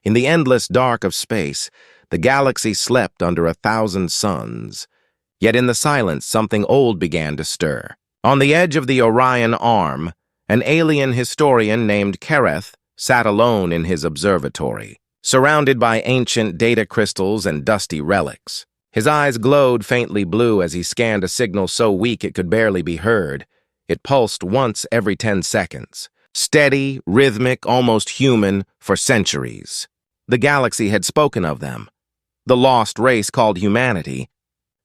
In the endless dark of space, the galaxy slept under 1,000 suns. Yet in the silence, something old began to stir. On the edge of the Orion Arm, an alien historian named Kareth sat alone in his observatory, surrounded by ancient data crystals and dusty relics. His eyes glowed faintly blue as he scanned a signal so weak it could barely be heard. It pulsed once every 10 seconds. Steady, rhythmic, almost human, for centuries. The galaxy had spoken of them. The lost race called humanity.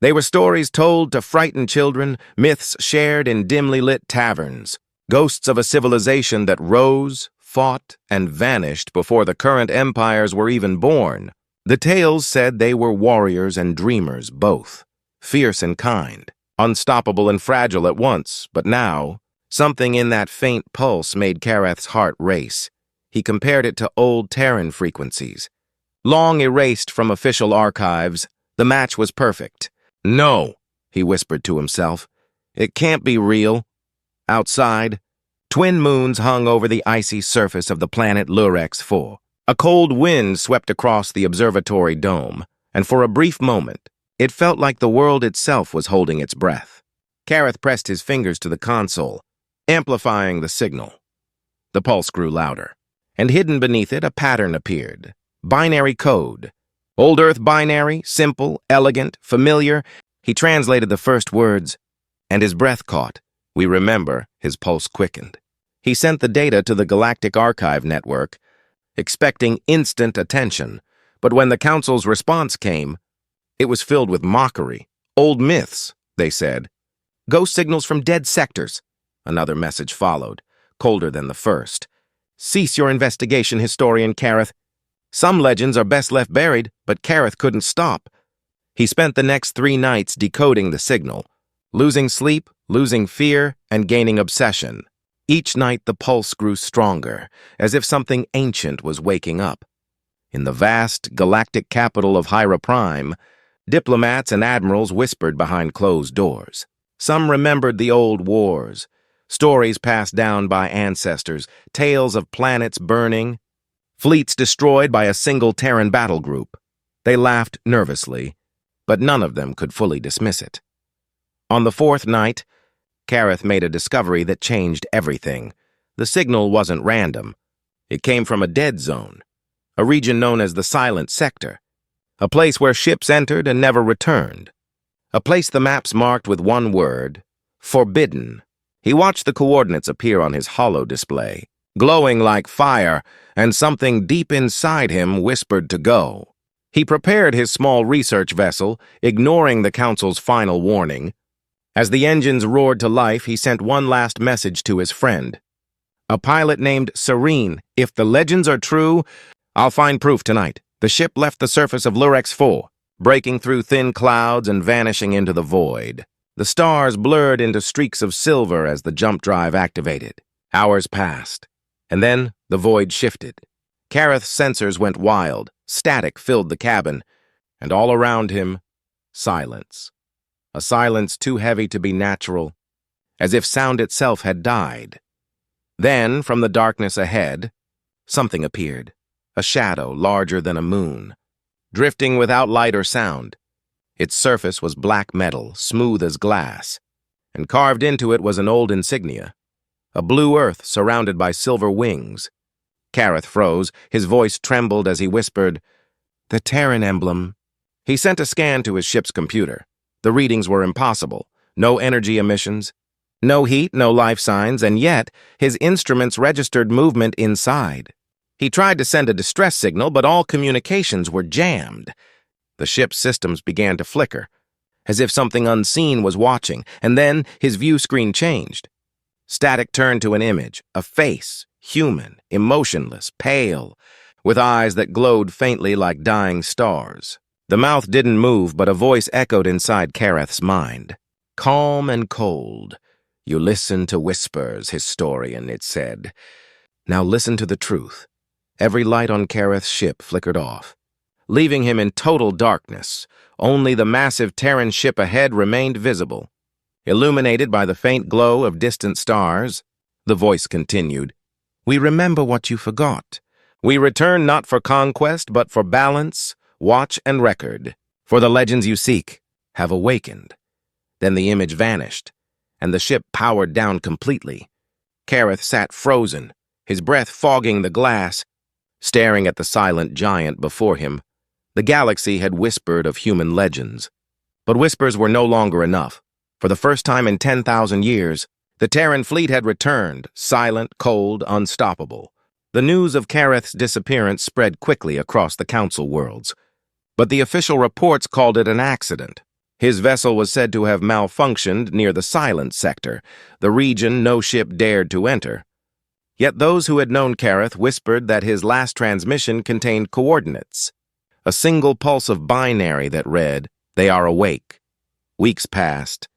They were stories told to frighten children, myths shared in dimly lit taverns, ghosts of a civilization that rose, fought, and vanished before the current empires were even born. The tales said they were warriors and dreamers both, fierce and kind, unstoppable and fragile at once, but now, something in that faint pulse made Kareth's heart race. He compared it to old Terran frequencies. Long erased from official archives, the match was perfect. "No," he whispered to himself. "It can't be real." Outside, twin moons hung over the icy surface of the planet Lurex 4. A cold wind swept across the observatory dome, and for a brief moment, it felt like the world itself was holding its breath. Kareth pressed his fingers to the console, amplifying the signal. The pulse grew louder, and hidden beneath it a pattern appeared. Binary code. Old Earth binary, simple, elegant, familiar. He translated the first words, and his breath caught. We remember, his pulse quickened. He sent the data to the Galactic Archive network, expecting instant attention, but when the Council's response came, it was filled with mockery. Old myths, they said. Ghost signals from dead sectors. Another message followed, colder than the first. Cease your investigation, historian Kareth. Some legends are best left buried, but Kareth couldn't stop. He spent the next 3 nights decoding the signal, losing sleep, losing fear, and gaining obsession. Each night the pulse grew stronger, as if something ancient was waking up. In the vast, galactic capital of Hyra Prime, diplomats and admirals whispered behind closed doors. Some remembered the old wars, stories passed down by ancestors, tales of planets burning, fleets destroyed by a single Terran battle group. They laughed nervously, but none of them could fully dismiss it. On the 4th night, Kareth made a discovery that changed everything. The signal wasn't random. It came from a dead zone, a region known as the Silent Sector, a place where ships entered and never returned, a place the maps marked with one word, forbidden. He watched the coordinates appear on his holo display, glowing like fire, and something deep inside him whispered to go. He prepared his small research vessel, ignoring the Council's final warning. As the engines roared to life, he sent one last message to his friend. A pilot named Serene. If the legends are true, I'll find proof tonight. The ship left the surface of Lurex 4, breaking through thin clouds and vanishing into the void. The stars blurred into streaks of silver as the jump drive activated. Hours passed, and then the void shifted. Kareth's sensors went wild, static filled the cabin, and all around him, silence. A silence too heavy to be natural, as if sound itself had died. Then, from the darkness ahead, something appeared, a shadow larger than a moon, drifting without light or sound. Its surface was black metal, smooth as glass, and carved into it was an old insignia, a blue earth surrounded by silver wings. Kareth froze, his voice trembled as he whispered, "The Terran emblem." He sent a scan to his ship's computer. The readings were impossible. No energy emissions, no heat, no life signs, and yet his instruments registered movement inside. He tried to send a distress signal, but all communications were jammed. The ship's systems began to flicker, as if something unseen was watching, and then his view screen changed. Static turned to an image, a face, human, emotionless, pale, with eyes that glowed faintly like dying stars. The mouth didn't move, but a voice echoed inside Kareth's mind. Calm and cold. "You listen to whispers, historian," it said. "Now listen to the truth." Every light on Kareth's ship flickered off, leaving him in total darkness. Only the massive Terran ship ahead remained visible. Illuminated by the faint glow of distant stars, the voice continued. "We remember what you forgot. We return not for conquest, but for balance, watch, and record. For the legends you seek have awakened. Then the image vanished, and the ship powered down completely. Kareth sat frozen, his breath fogging the glass, staring at the silent giant before him. The galaxy had whispered of human legends. But whispers were no longer enough. For the first time in 10,000 years, the Terran Fleet had returned, silent, cold, unstoppable. The news of Kareth's disappearance spread quickly across the Council worlds. But the official reports called it an accident. His vessel was said to have malfunctioned near the Silent Sector, the region no ship dared to enter. Yet those who had known Kareth whispered that his last transmission contained coordinates. A single pulse of binary that read, "They are awake." Weeks passed,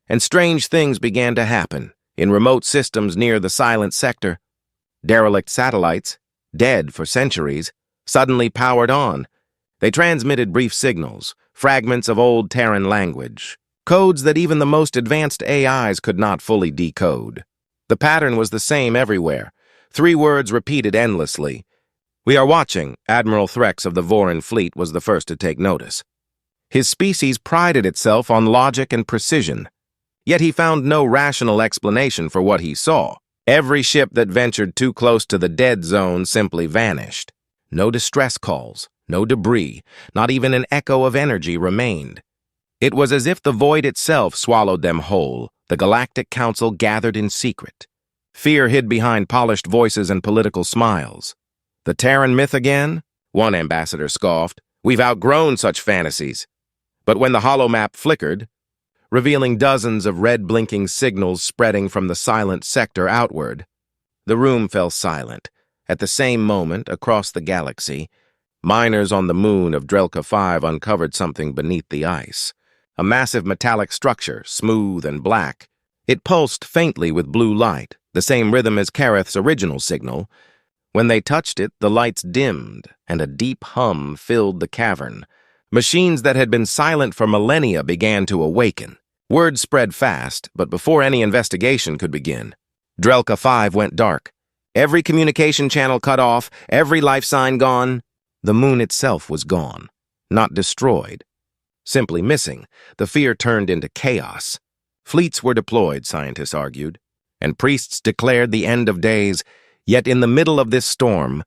and strange things began to happen in remote systems near the Silent Sector. Derelict satellites, dead for centuries, suddenly powered on. They transmitted brief signals, fragments of old Terran language, codes that even the most advanced AIs could not fully decode. The pattern was the same everywhere, 3 words repeated endlessly. "We are watching." Admiral Threx of the Terran Fleet was the first to take notice. His species prided itself on logic and precision, yet he found no rational explanation for what he saw. Every ship that ventured too close to the dead zone simply vanished. No distress calls, no debris, not even an echo of energy remained. It was as if the void itself swallowed them whole. The Galactic Council gathered in secret. Fear hid behind polished voices and political smiles. "The Terran myth again?" One ambassador scoffed. "We've outgrown such fantasies." But when the holomap flickered, revealing dozens of red blinking signals spreading from the silent sector outward, the room fell silent. At the same moment, across the galaxy, miners on the moon of Drelka 5 uncovered something beneath the ice. A massive metallic structure, smooth and black. It pulsed faintly with blue light, the same rhythm as Kareth's original signal. When they touched it, the lights dimmed, and a deep hum filled the cavern. Machines that had been silent for millennia began to awaken. Word spread fast, but before any investigation could begin, Drelka 5 went dark. Every communication channel cut off, every life sign gone. The moon itself was gone, not destroyed, simply missing. The fear turned into chaos. Fleets were deployed, scientists argued, and priests declared the end of days. Yet in the middle of this storm,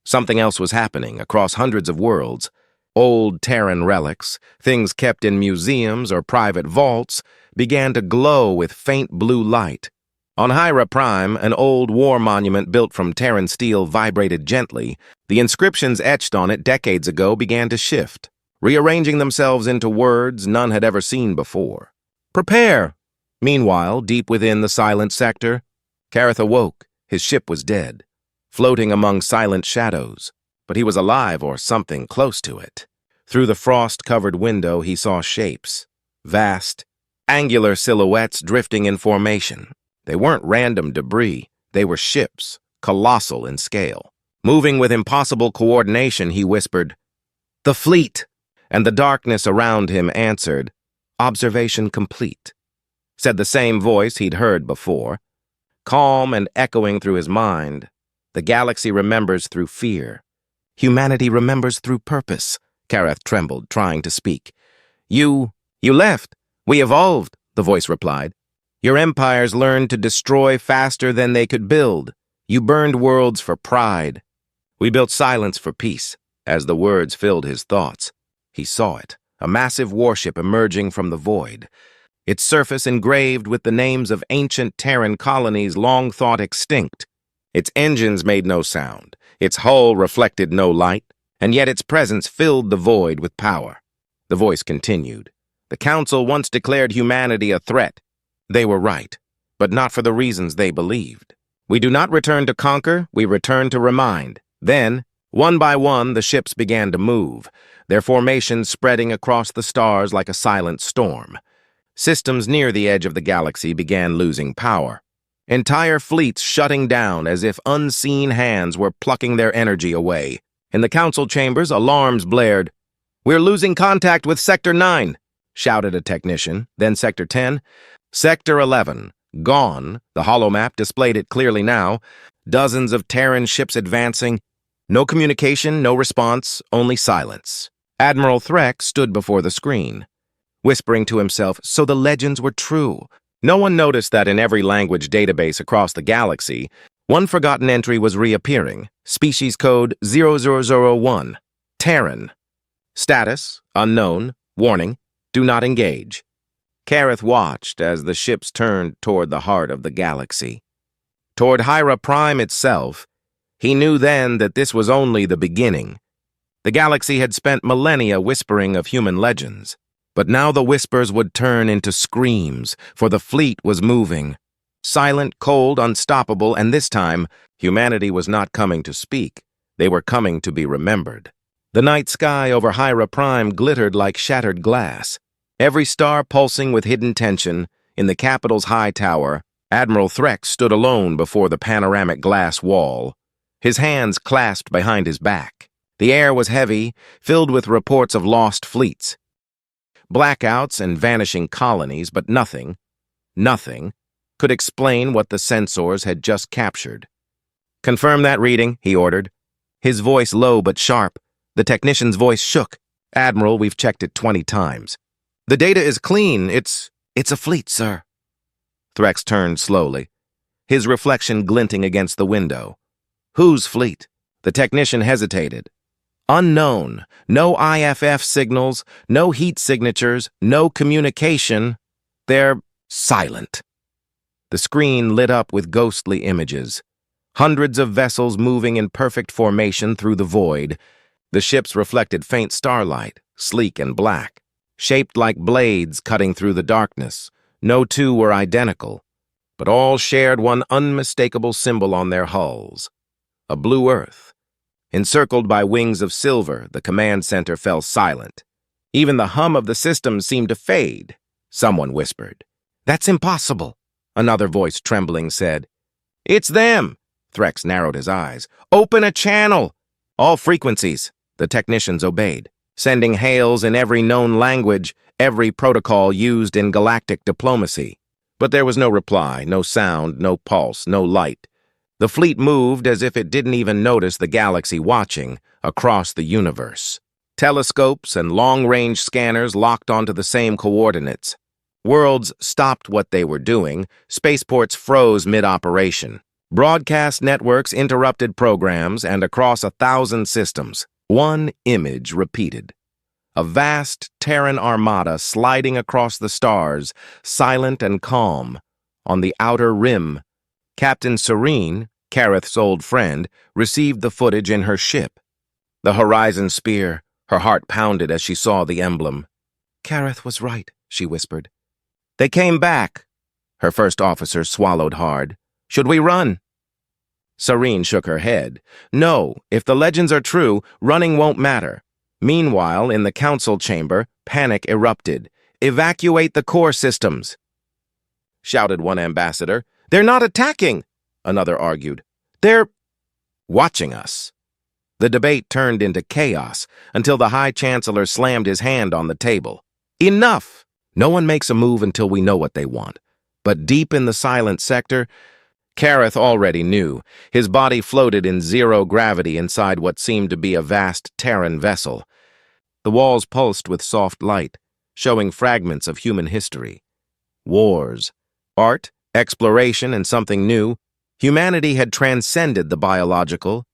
something else was happening across hundreds of worlds. Old Terran relics, things kept in museums or private vaults, began to glow with faint blue light. On Hyra Prime, an old war monument built from Terran steel vibrated gently. The inscriptions etched on it decades ago began to shift, rearranging themselves into words none had ever seen before. "Prepare!" Meanwhile, deep within the silent sector, Kareth awoke. His ship was dead, floating among silent shadows, but he was alive or something close to it. Through the frost-covered window, he saw shapes, vast, angular silhouettes drifting in formation. They weren't random debris. They were ships, colossal in scale. Moving with impossible coordination, he whispered, "The fleet!" And the darkness around him answered, "Observation complete," said the same voice he'd heard before. Calm and echoing through his mind, "The galaxy remembers through fear. Humanity remembers through purpose." Kareth trembled, trying to speak. You left. We evolved," the voice replied. "Your empires learned to destroy faster than they could build. You burned worlds for pride. We built silence for peace." As the words filled his thoughts, he saw it, a massive warship emerging from the void, its surface engraved with the names of ancient Terran colonies long thought extinct. Its engines made no sound, its hull reflected no light, and yet its presence filled the void with power. The voice continued. "The Council once declared humanity a threat. They were right, but not for the reasons they believed. We do not return to conquer, we return to remind." Then, one by one, the ships began to move, their formations spreading across the stars like a silent storm. Systems near the edge of the galaxy began losing power. Entire fleets shutting down as if unseen hands were plucking their energy away. In the council chambers, alarms blared. "We're losing contact with Sector 9, shouted a technician, then Sector 10. Sector 11, gone. The holomap displayed it clearly now. Dozens of Terran ships advancing. No communication, no response, only silence. Admiral Threx stood before the screen, whispering to himself, so the legends were true. No one noticed that in every language database across the galaxy, one forgotten entry was reappearing. Species code 0001. Terran. Status, unknown. Warning, do not engage. Kareth watched as the ships turned toward the heart of the galaxy. Toward Hyra Prime itself. He knew then that this was only the beginning. The galaxy had spent millennia whispering of human legends. But now the whispers would turn into screams, for the fleet was moving. Silent, cold, unstoppable, and this time, humanity was not coming to speak. They were coming to be remembered. The night sky over Hyra Prime glittered like shattered glass. Every star pulsing with hidden tension. In the capital's high tower, Admiral Threx stood alone before the panoramic glass wall, his hands clasped behind his back. The air was heavy, filled with reports of lost fleets. Blackouts and vanishing colonies, but nothing could explain what the sensors had just captured. Confirm that reading, he ordered. His voice low but sharp. The technician's voice shook. Admiral, we've checked it 20 times. The data is clean. It's a fleet, sir. Threx turned slowly, his reflection glinting against the window. Whose fleet? The technician hesitated. Unknown. No IFF signals, no heat signatures, no communication. They're silent. The screen lit up with ghostly images. Hundreds of vessels moving in perfect formation through the void. The ships reflected faint starlight, sleek and black, shaped like blades cutting through the darkness. No two were identical, but all shared one unmistakable symbol on their hulls. A blue earth. Encircled by wings of silver, the command center fell silent. Even the hum of the system seemed to fade. Someone whispered. That's impossible, another voice trembling said. It's them. Threx narrowed his eyes. Open a channel. All frequencies. The technicians obeyed, sending hails in every known language, every protocol used in galactic diplomacy. But there was no reply, no sound, no pulse, no light. The fleet moved as if it didn't even notice the galaxy watching across the universe. Telescopes and long-range scanners locked onto the same coordinates. Worlds stopped what they were doing. Spaceports froze mid-operation. Broadcast networks interrupted programs, and across 1,000 systems, one image repeated. A vast Terran armada sliding across the stars, silent and calm. On the outer rim, Captain Serene, Kareth's old friend, received the footage in her ship. The Horizon Spear, her heart pounded as she saw the emblem. Kareth was right, she whispered. They came back. Her first officer swallowed hard. Should we run? Serene shook her head. No, if the legends are true, running won't matter. Meanwhile, in the council chamber, panic erupted. Evacuate the core systems, shouted one ambassador. They're not attacking, another argued. They're watching us. The debate turned into chaos until the High Chancellor slammed his hand on the table. Enough! No one makes a move until we know what they want. But deep in the silent sector, Kareth already knew. His body floated in zero gravity inside what seemed to be a vast Terran vessel. The walls pulsed with soft light, showing fragments of human history. Wars, art, exploration, and something new. Humanity had transcended the biological.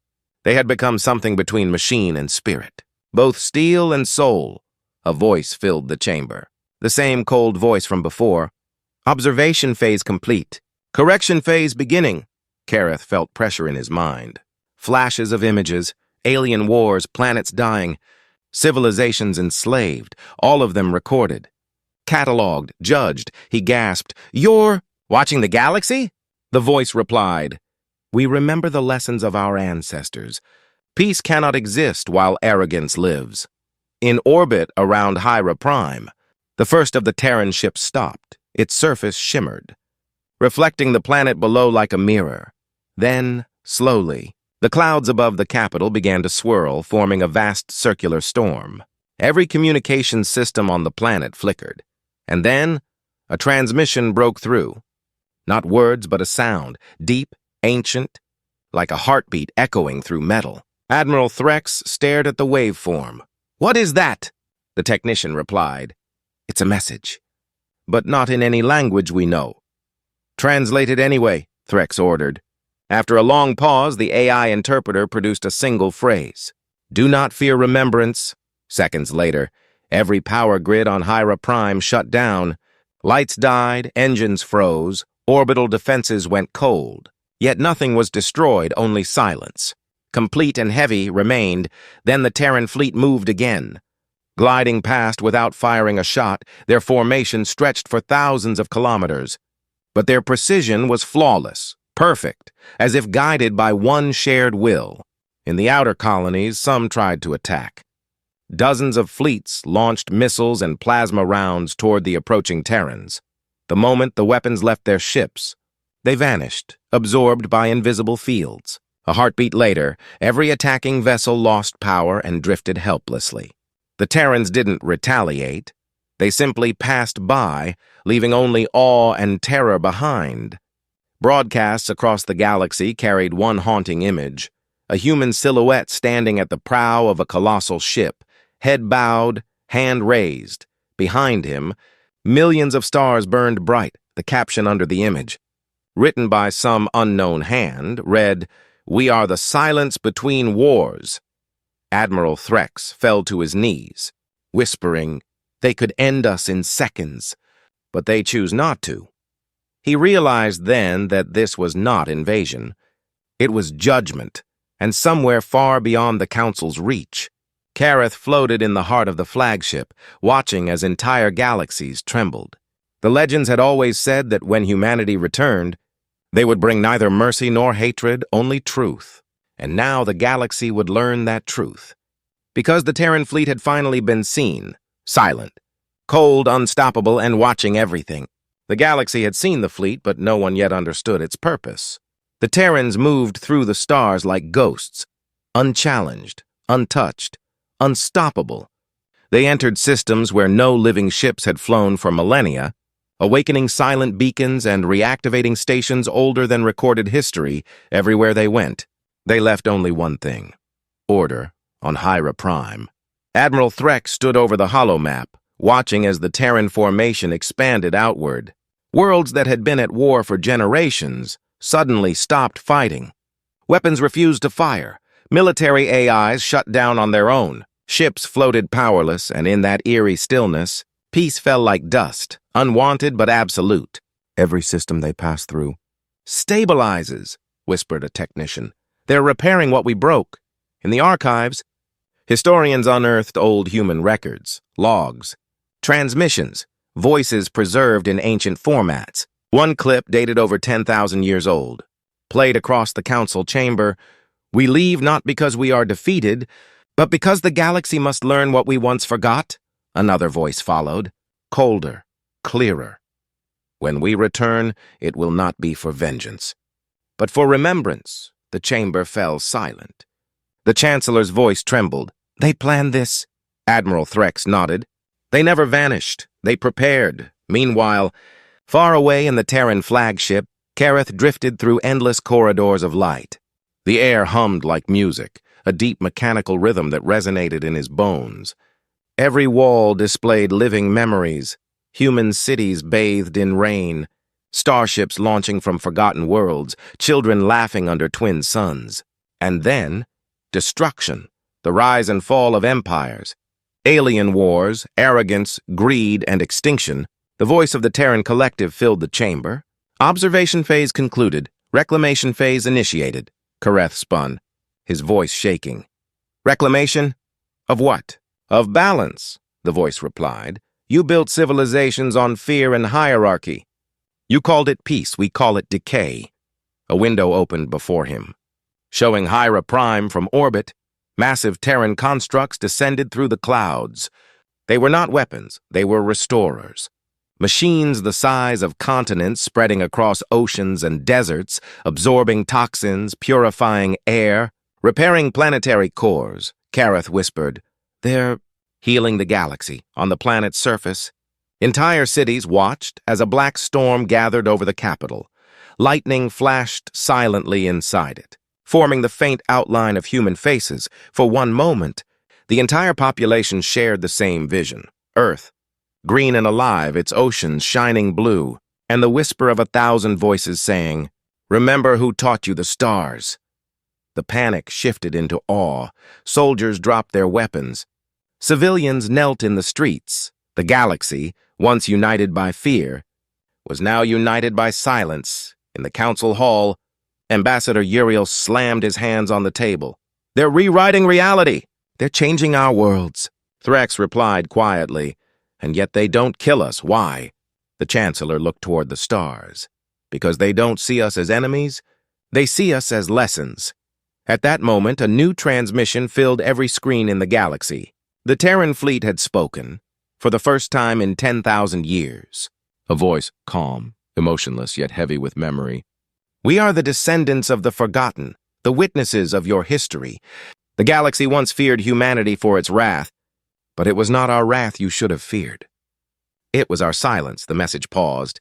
They had become something between machine and spirit, both steel and soul. A voice filled the chamber. The same cold voice from before. Observation phase complete. Correction phase beginning. Kareth felt pressure in his mind. Flashes of images, alien wars, planets dying, civilizations enslaved, all of them recorded. Catalogued, judged, he gasped, You're watching the galaxy? The voice replied, We remember the lessons of our ancestors. Peace cannot exist while arrogance lives. In orbit around Hyra Prime, the first of the Terran ships stopped. Its surface shimmered, reflecting the planet below like a mirror. Then, slowly, the clouds above the capital began to swirl, forming a vast circular storm. Every communications system on the planet flickered. And then, a transmission broke through. Not words, but a sound, deep, ancient, like a heartbeat echoing through metal. Admiral Threx stared at the waveform. "What is that?" The technician replied. "It's a message, but not in any language we know." "Translate it anyway," Threx ordered. After a long pause, the AI interpreter produced a single phrase. "Do not fear remembrance." Seconds later, every power grid on Hyra Prime shut down. Lights died, engines froze, orbital defenses went cold. Yet nothing was destroyed, only silence. Complete and heavy remained, then the Terran Fleet moved again. Gliding past without firing a shot, their formation stretched for thousands of kilometers. But their precision was flawless, perfect, as if guided by one shared will. In the outer colonies, some tried to attack. Dozens of fleets launched missiles and plasma rounds toward the approaching Terrans. The moment the weapons left their ships, they vanished, absorbed by invisible fields. A heartbeat later, every attacking vessel lost power and drifted helplessly. The Terrans didn't retaliate. They simply passed by, leaving only awe and terror behind. Broadcasts across the galaxy carried one haunting image: a human silhouette standing at the prow of a colossal ship, head bowed, hand raised. Behind him, millions of stars burned bright, the caption under the image, written by some unknown hand, read, "We are the silence between wars." Admiral Threx fell to his knees, whispering, "They could end us in seconds, but they choose not to." He realized then that this was not invasion. It was judgment, and somewhere far beyond the Council's reach. Kareth floated in the heart of the flagship, watching as entire galaxies trembled. The legends had always said that when humanity returned, they would bring neither mercy nor hatred, only truth. And now the galaxy would learn that truth. Because the Terran fleet had finally been seen, silent, cold, unstoppable, and watching everything. The galaxy had seen the fleet, but no one yet understood its purpose. The Terrans moved through the stars like ghosts, unchallenged, untouched, unstoppable. They entered systems where no living ships had flown for millennia, awakening silent beacons and reactivating stations older than recorded history everywhere they went. They left only one thing: order on Hyra Prime. Admiral Threx stood over the holomap, watching as the Terran formation expanded outward. Worlds that had been at war for generations suddenly stopped fighting. Weapons refused to fire. Military AIs shut down on their own. Ships floated powerless, and in that eerie stillness, peace fell like dust, unwanted but absolute. Every system they passed through stabilizes, whispered a technician. They're repairing what we broke. In the archives, historians unearthed old human records, logs, transmissions, voices preserved in ancient formats. One clip dated over 10,000 years old. Played across the council chamber, "We leave not because we are defeated, but because the galaxy must learn what we once forgot." Another voice followed, colder, clearer. "When we return, it will not be for vengeance, but for remembrance." The chamber fell silent. The Chancellor's voice trembled. "They planned this?" Admiral Threx nodded. "They never vanished. They prepared." Meanwhile, far away in the Terran flagship, Kareth drifted through endless corridors of light. The air hummed like music, a deep mechanical rhythm that resonated in his bones. Every wall displayed living memories, human cities bathed in rain, starships launching from forgotten worlds, children laughing under twin suns. And then, destruction, the rise and fall of empires, alien wars, arrogance, greed, and extinction. The voice of the Terran collective filled the chamber. Observation phase concluded. Reclamation phase initiated. Kareth spun, his voice shaking. "Reclamation? Of what?" "Of balance," the voice replied. "You built civilizations on fear and hierarchy. You called it peace, we call it decay." A window opened before him. Showing Hyra Prime from orbit, massive Terran constructs descended through the clouds. They were not weapons, they were restorers. Machines the size of continents spreading across oceans and deserts, absorbing toxins, purifying air, repairing planetary cores. Kareth whispered, "They're healing the galaxy on the planet's surface." Entire cities watched as a black storm gathered over the capital. Lightning flashed silently inside it. forming the faint outline of human faces. For one moment, the entire population shared the same vision. Earth, green and alive, its oceans shining blue, and the whisper of 1,000 voices saying, "Remember who taught you the stars." The panic shifted into awe. Soldiers dropped their weapons. Civilians knelt in the streets. The galaxy, once united by fear, was now united by silence. In the council hall, Ambassador Uriel slammed his hands on the table. "They're rewriting reality. They're changing our worlds." Threx replied quietly, "And yet they don't kill us. Why?" The Chancellor looked toward the stars. "Because they don't see us as enemies. They see us as lessons." At that moment, a new transmission filled every screen in the galaxy. The Terran Fleet had spoken, for the first time in 10,000 years. A voice, calm, emotionless, yet heavy with memory. "We are the descendants of the forgotten, the witnesses of your history. The galaxy once feared humanity for its wrath, but it was not our wrath you should have feared. It was our silence." The message paused,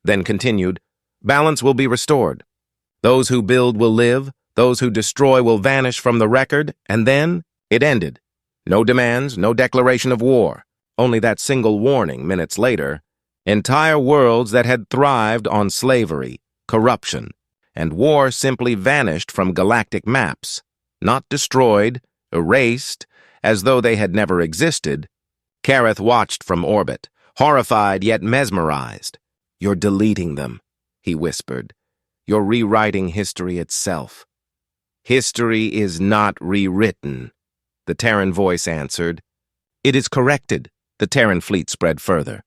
then continued, "Balance will be restored. Those who build will live, those who destroy will vanish from the record," and then it ended. No demands, no declaration of war, only that single warning minutes later. Entire worlds that had thrived on slavery, corruption, and war simply vanished from galactic maps, not destroyed, erased, as though they had never existed. Kareth watched from orbit, horrified yet mesmerized. "You're deleting them," he whispered. "You're rewriting history itself." "History is not rewritten," the Terran voice answered. "It is corrected," the Terran fleet spread further.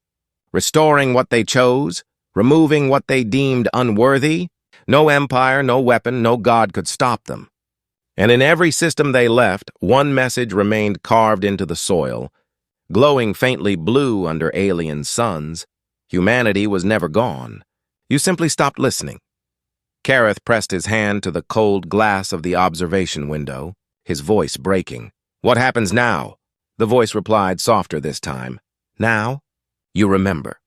"Restoring what they chose, removing what they deemed unworthy. No empire, no weapon, no god could stop them. And in every system they left, one message remained carved into the soil, glowing faintly blue under alien suns. Humanity was never gone. You simply stopped listening." Kareth pressed his hand to the cold glass of the observation window, his voice breaking. "What happens now?" The voice replied, softer this time. "Now, you remember.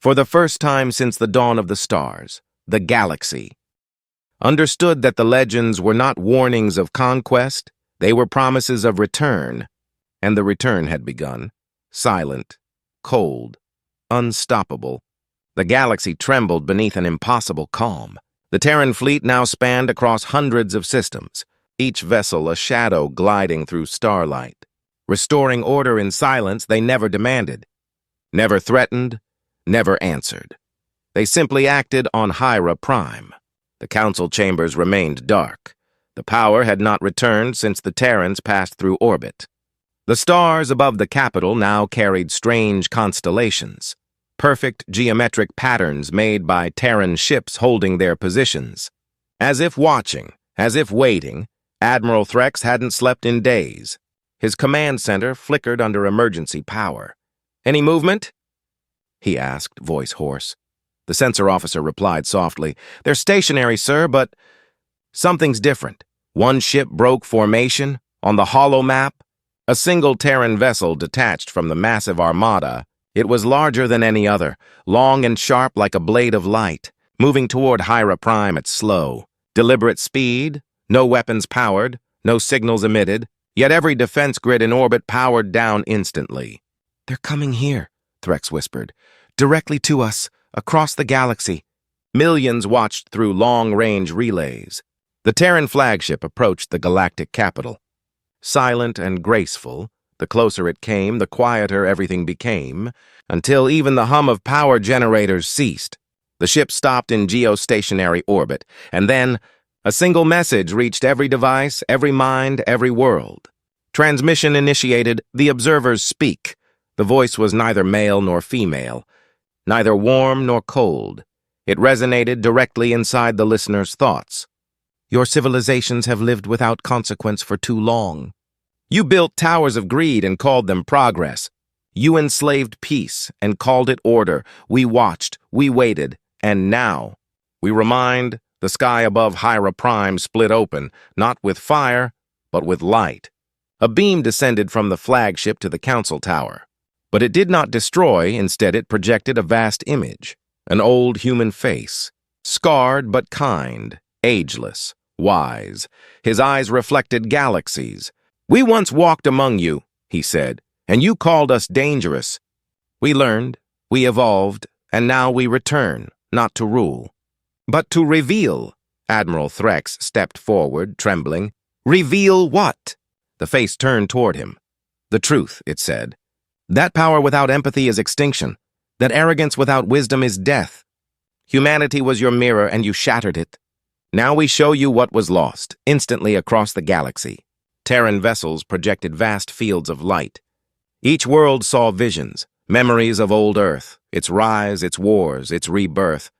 For the first time since the dawn of the stars, the galaxy understood that the legends were not warnings of conquest, they were promises of return, and the return had begun. Silent, cold, unstoppable. The galaxy trembled beneath an impossible calm. The Terran fleet now spanned across hundreds of systems, each vessel a shadow gliding through starlight. Restoring order in silence they never demanded, never threatened, never answered. They simply acted on Hyra Prime. The council chambers remained dark. The power had not returned since the Terrans passed through orbit. The stars above the capital now carried strange constellations, perfect geometric patterns made by Terran ships holding their positions. As if watching, as if waiting, Admiral Threx hadn't slept in days. His command center flickered under emergency power. "Any movement?" he asked, voice hoarse. The sensor officer replied softly, "They're stationary, sir, but something's different." One ship broke formation. On the holo map, a single Terran vessel detached from the massive armada. It was larger than any other, long and sharp like a blade of light, moving toward Hyra Prime at slow, deliberate speed, no weapons powered, no signals emitted, yet every defense grid in orbit powered down instantly. "They're coming here," Threx whispered. "Directly to us, across the galaxy." Millions watched through long-range relays. The Terran flagship approached the galactic capital. Silent and graceful, the closer it came, the quieter everything became, until even the hum of power generators ceased. The ship stopped in geostationary orbit, and then a single message reached every device, every mind, every world. Transmission initiated, the observers speak. The voice was neither male nor female, neither warm nor cold. It resonated directly inside the listener's thoughts. "Your civilizations have lived without consequence for too long. You built towers of greed and called them progress. You enslaved peace and called it order. We watched, we waited, and now we remind the sky above Hyra Prime split open, not with fire, but with light. A beam descended from the flagship to the council tower. But it did not destroy, instead it projected a vast image, an old human face, scarred but kind, ageless, wise. His eyes reflected galaxies. "We once walked among you," he said, "and you called us dangerous. We learned, we evolved, and now we return, not to rule, but to reveal." Admiral Threx stepped forward, trembling. "Reveal what?" The face turned toward him. "The truth," it said. "That power without empathy is extinction. That arrogance without wisdom is death. Humanity was your mirror, and you shattered it. Now we show you what was lost, instantly across the galaxy." Terran vessels projected vast fields of light. Each world saw visions, memories of old Earth, its rise, its wars, its rebirth.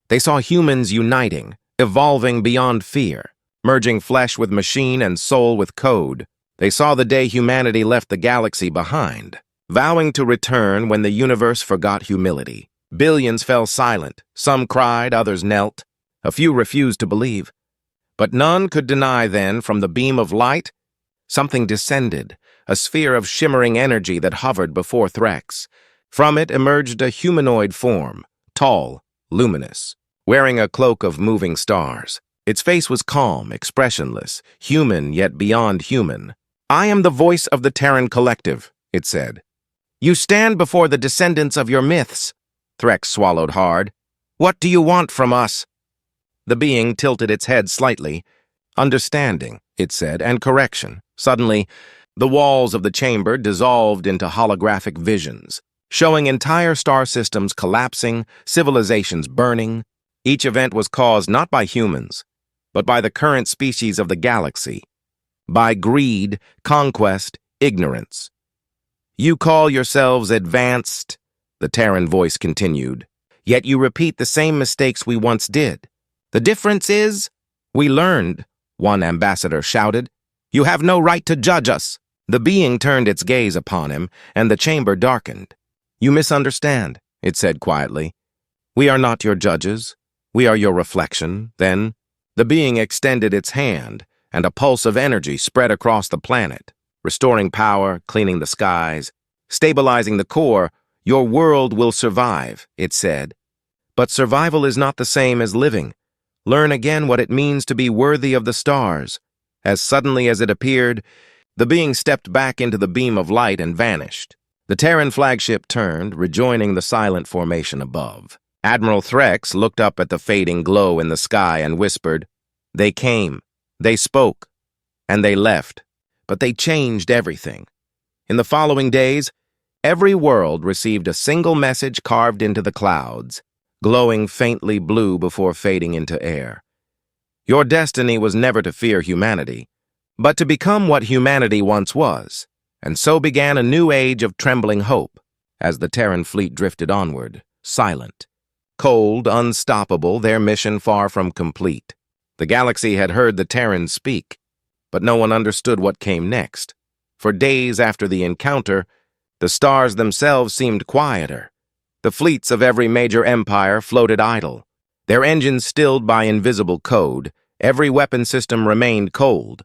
They saw humans uniting, evolving beyond fear, merging flesh with machine and soul with code. They saw the day humanity left the galaxy behind, vowing to return when the universe forgot humility. Billions fell silent. Some cried, others knelt. A few refused to believe. But none could deny then, from the beam of light, something descended, a sphere of shimmering energy that hovered before Threx. From it emerged a humanoid form, tall, luminous, wearing a cloak of moving stars. Its face was calm, expressionless, human yet beyond human. "I am the voice of the Terran collective," it said. "You stand before the descendants of your myths." Threx swallowed hard. "What do you want from us?" The being tilted its head slightly. "Understanding," it said, "and correction." Suddenly, the walls of the chamber dissolved into holographic visions, showing entire star systems collapsing, civilizations burning. Each event was caused not by humans, but by the current species of the galaxy, by greed, conquest, ignorance. "You call yourselves advanced," the Terran voice continued, "yet you repeat the same mistakes we once did. The difference is, we learned," one ambassador shouted. "You have no right to judge us." The being turned its gaze upon him, and the chamber darkened. "You misunderstand," it said quietly. "We are not your judges. We are your reflection." Then, the being extended its hand, and a pulse of energy spread across the planet, restoring power, cleaning the skies, stabilizing the core. "Your world will survive," it said. "But survival is not the same as living. Learn again what it means to be worthy of the stars." As suddenly as it appeared, the being stepped back into the beam of light and vanished. The Terran flagship turned, rejoining the silent formation above. Admiral Threx looked up at the fading glow in the sky and whispered, "They came, they spoke, and they left, but they changed everything." In the following days, every world received a single message carved into the clouds, glowing faintly blue before fading into air. Your destiny was never to fear humanity, but to become what humanity once was, and so began a new age of trembling hope as the Terran fleet drifted onward, silent, cold, unstoppable, their mission far from complete. The galaxy had heard the Terrans speak, but no one understood what came next. For days after the encounter, the stars themselves seemed quieter. The fleets of every major empire floated idle, their engines stilled by invisible code. Every weapon system remained cold,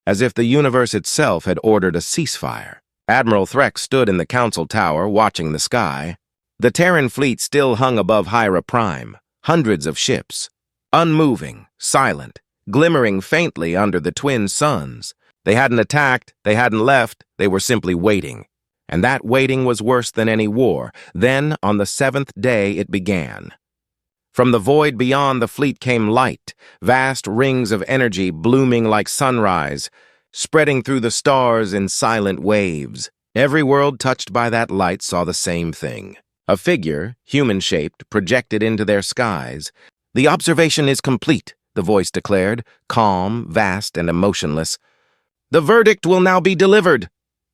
as if the universe itself had ordered a ceasefire. Admiral Threx stood in the council tower, watching the sky. The Terran fleet still hung above Hyra Prime, hundreds of ships, unmoving, silent, glimmering faintly under the twin suns. They hadn't attacked, they hadn't left, they were simply waiting. And that waiting was worse than any war. Then, on the 7th day, it began. From the void beyond the fleet came light, vast rings of energy blooming like sunrise, spreading through the stars in silent waves. Every world touched by that light saw the same thing. A figure, human-shaped, projected into their skies. "The observation is complete," the voice declared, calm, vast, and emotionless. "The verdict will now be delivered."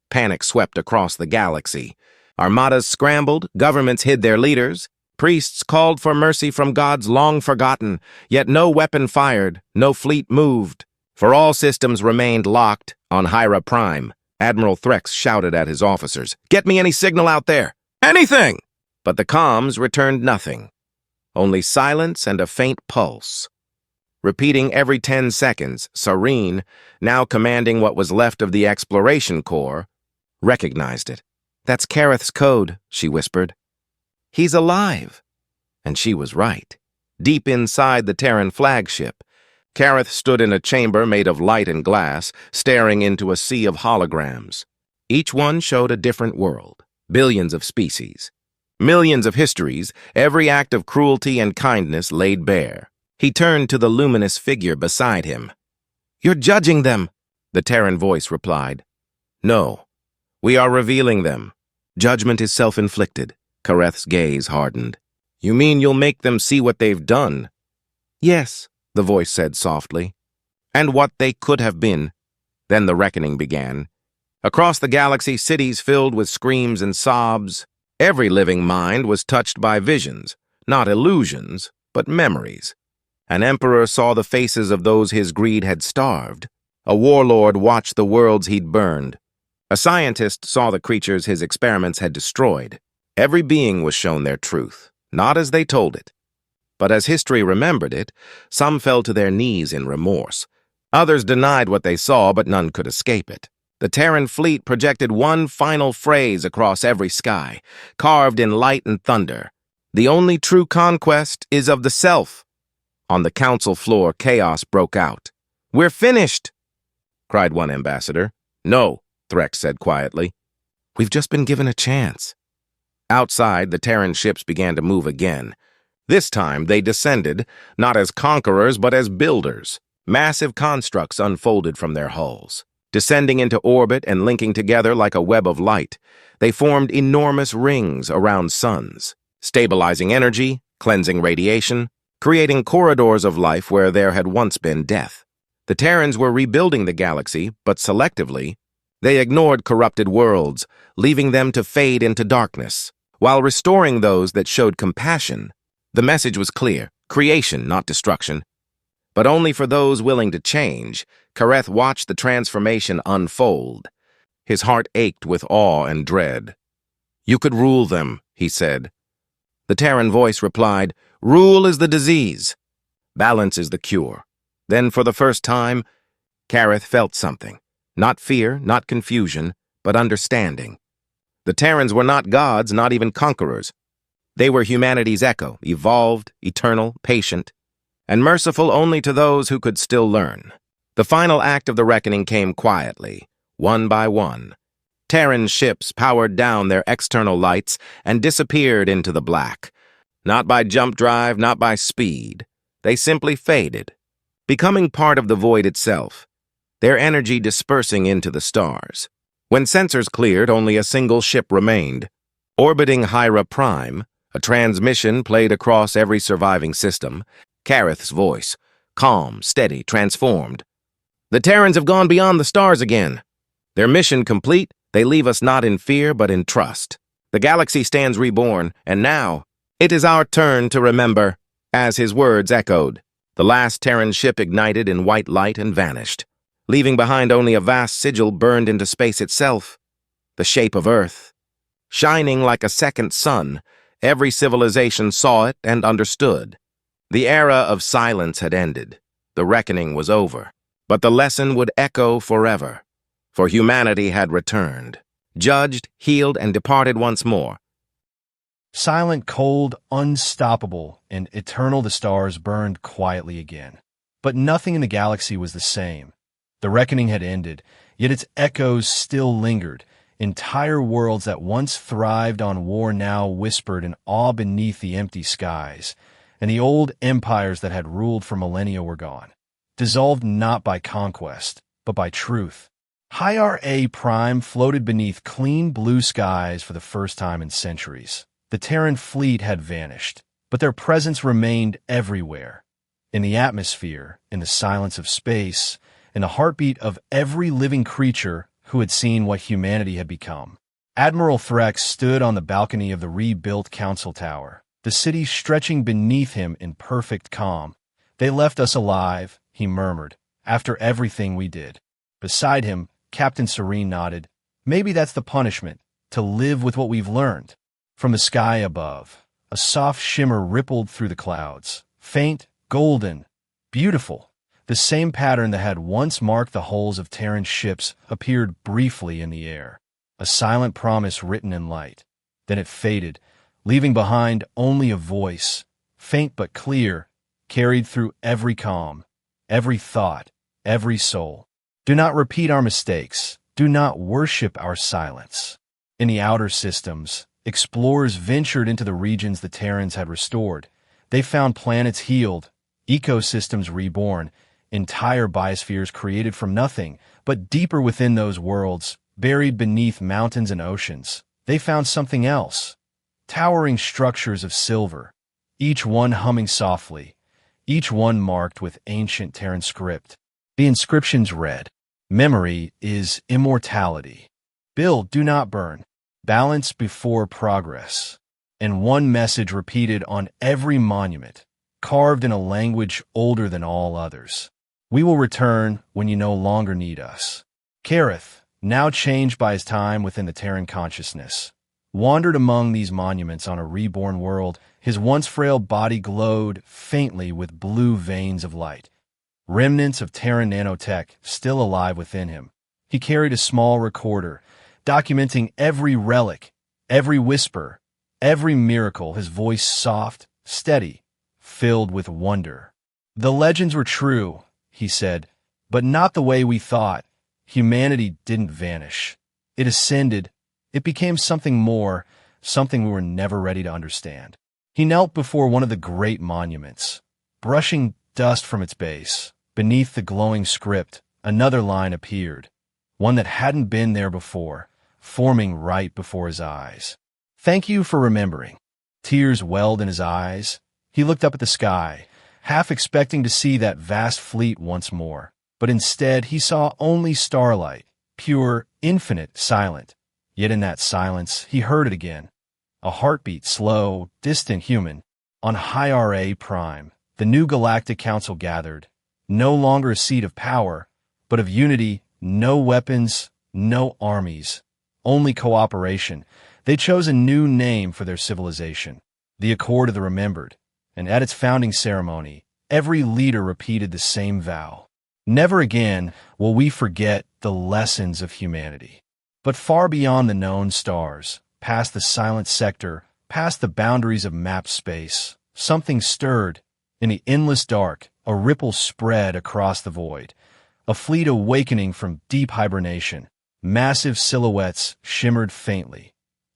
Panic swept across the galaxy. Armadas scrambled, governments hid their leaders, priests called for mercy from gods long forgotten, yet no weapon fired, no fleet moved. For all systems remained locked on Hyra Prime. Admiral Threx shouted at his officers, "Get me any signal out there! Anything!" But the comms returned nothing. Only silence and a faint pulse. Repeating every 10 seconds, Serene, now commanding what was left of the exploration corps, recognized it. "That's Kareth's code," she whispered. "He's alive." And she was right. Deep inside the Terran flagship, Kareth stood in a chamber made of light and glass, staring into a sea of holograms. Each one showed a different world, billions of species, millions of histories, every act of cruelty and kindness laid bare. He turned to the luminous figure beside him. "You're judging them," the Terran voice replied. "No, we are revealing them. Judgment is self-inflicted." Kareth's gaze hardened. "You mean you'll make them see what they've done?" "Yes," the voice said softly. "And what they could have been." Then the reckoning began. Across the galaxy, cities filled with screams and sobs. Every living mind was touched by visions, not illusions, but memories. An emperor saw the faces of those his greed had starved. A warlord watched the worlds he'd burned. A scientist saw the creatures his experiments had destroyed. Every being was shown their truth, not as they told it, but as history remembered it. Some fell to their knees in remorse. Others denied what they saw, but none could escape it. The Terran Fleet projected one final phrase across every sky, carved in light and thunder. "The only true conquest is of the self." On the council floor, chaos broke out. "We're finished!" cried one ambassador. "No," Threx said quietly. "We've just been given a chance." Outside, the Terran ships began to move again. This time, they descended, not as conquerors, but as builders. Massive constructs unfolded from their hulls. Descending into orbit and linking together like a web of light, they formed enormous rings around suns, stabilizing energy, cleansing radiation, creating corridors of life where there had once been death. The Terrans were rebuilding the galaxy, but selectively. They ignored corrupted worlds, leaving them to fade into darkness, while restoring those that showed compassion. The message was clear: creation, not destruction. But only for those willing to change. Kareth watched the transformation unfold. His heart ached with awe and dread. "You could rule them," he said. The Terran voice replied, "Rule is the disease. Balance is the cure." Then, for the first time, Kareth felt something. Not fear, not confusion, but understanding. The Terrans were not gods, not even conquerors. They were humanity's echo, evolved, eternal, patient, and merciful only to those who could still learn. The final act of the reckoning came quietly, one by one. Terran ships powered down their external lights and disappeared into the black. Not by jump drive, not by speed. They simply faded, becoming part of the void itself, their energy dispersing into the stars. When sensors cleared, only a single ship remained. Orbiting Hyra Prime, a transmission played across every surviving system. Kareth's voice, calm, steady, transformed. "The Terrans have gone beyond the stars again. Their mission complete, they leave us not in fear but in trust. The galaxy stands reborn, and now it is our turn to remember." As his words echoed, the last Terran ship ignited in white light and vanished, leaving behind only a vast sigil burned into space itself, the shape of Earth. Shining like a second sun, every civilization saw it and understood. The era of silence had ended. The reckoning was over. But the lesson would echo forever. For humanity had returned, judged, healed, and departed once more. Silent, cold, unstoppable, and eternal, the stars burned quietly again. But nothing in the galaxy was the same. The reckoning had ended, yet its echoes still lingered. Entire worlds that once thrived on war now whispered in awe beneath the empty skies, and the old empires that had ruled for millennia were gone, dissolved not by conquest, but by truth. HFY Prime floated beneath clean blue skies for the first time in centuries. The Terran Fleet had vanished, but their presence remained everywhere. In the atmosphere, in the silence of space, in the heartbeat of every living creature who had seen what humanity had become. Admiral Threx stood on the balcony of the rebuilt council tower, the city stretching beneath him in perfect calm. "They left us alive," he murmured, "after everything we did." Beside him, Captain Serene nodded. "Maybe that's the punishment, to live with what we've learned." From the sky above, a soft shimmer rippled through the clouds, faint, golden, beautiful. The same pattern that had once marked the hulls of Terran ships appeared briefly in the air, a silent promise written in light. Then it faded, leaving behind only a voice, faint but clear, carried through every calm. every thought, every soul. Do not repeat our mistakes. Do not worship our silence. In the outer systems, explorers ventured into the regions the Terrans had restored. They found planets healed, ecosystems reborn, entire biospheres created from nothing. But deeper within those worlds, buried beneath mountains and oceans, they found something else. Towering structures of silver, each one humming softly, each one marked with ancient Terran script. The inscriptions read, "Memory is immortality. Build, do not burn. Balance before progress." And one message repeated on every monument, carved in a language older than all others. "We will return when you no longer need us." Kareth, now changed by his time within the Terran consciousness, wandered among these monuments on a reborn world. His once frail body glowed faintly with blue veins of light, remnants of Terran nanotech still alive within him. He carried a small recorder, documenting every relic, every whisper, every miracle, his voice soft, steady, filled with wonder. "The legends were true," he said, "but not the way we thought. Humanity didn't vanish. It ascended. It became something more, something we were never ready to understand." He knelt before one of the great monuments, brushing dust from its base. Beneath the glowing script, another line appeared, one that hadn't been there before, forming right before his eyes. "Thank you for remembering." Tears welled in his eyes. He looked up at the sky, half expecting to see that vast fleet once more. But instead, he saw only starlight, pure, infinite, silent. Yet in that silence, he heard it again. A heartbeat, slow, distant, human. On High RA Prime, the new Galactic Council gathered, no longer a seat of power, but of unity, no weapons, no armies, only cooperation. They chose a new name for their civilization, the Accord of the Remembered, and at its founding ceremony, every leader repeated the same vow. Never again will we forget the lessons of humanity. But far beyond the known stars, past the silent sector, past the boundaries of mapped space, something stirred. In the endless dark, a ripple spread across the void. A fleet awakening from deep hibernation. Massive silhouettes shimmered faintly,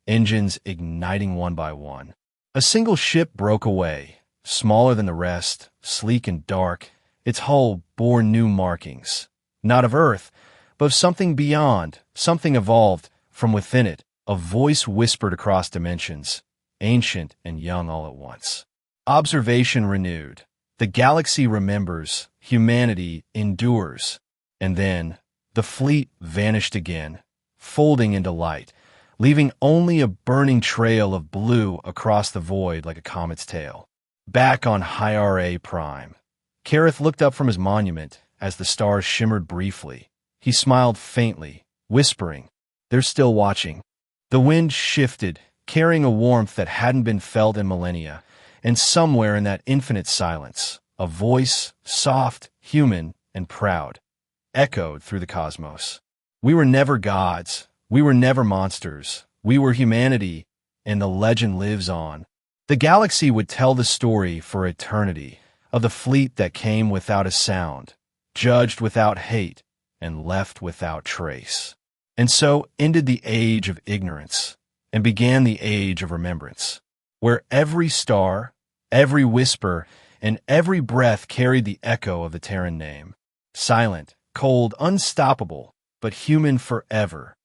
engines igniting one by one. A single ship broke away, smaller than the rest, sleek and dark. Its hull bore new markings, not of Earth, but of something beyond, something evolved from within it. A voice whispered across dimensions, ancient and young all at once. Observation renewed. The galaxy remembers, humanity endures. And then, the fleet vanished again, folding into light, leaving only a burning trail of blue across the void like a comet's tail. Back on High RA Prime, Kareth looked up from his monument as the stars shimmered briefly. He smiled faintly, whispering, "They're still watching." The wind shifted, carrying a warmth that hadn't been felt in millennia, and somewhere in that infinite silence, a voice, soft, human, and proud, echoed through the cosmos. "We were never gods. We were never monsters. We were humanity, and the legend lives on." The galaxy would tell the story for eternity of the fleet that came without a sound, judged without hate, and left without trace. And so ended the age of ignorance, and began the age of remembrance, where every star, every whisper, and every breath carried the echo of the Terran name. Silent, cold, unstoppable, but human forever.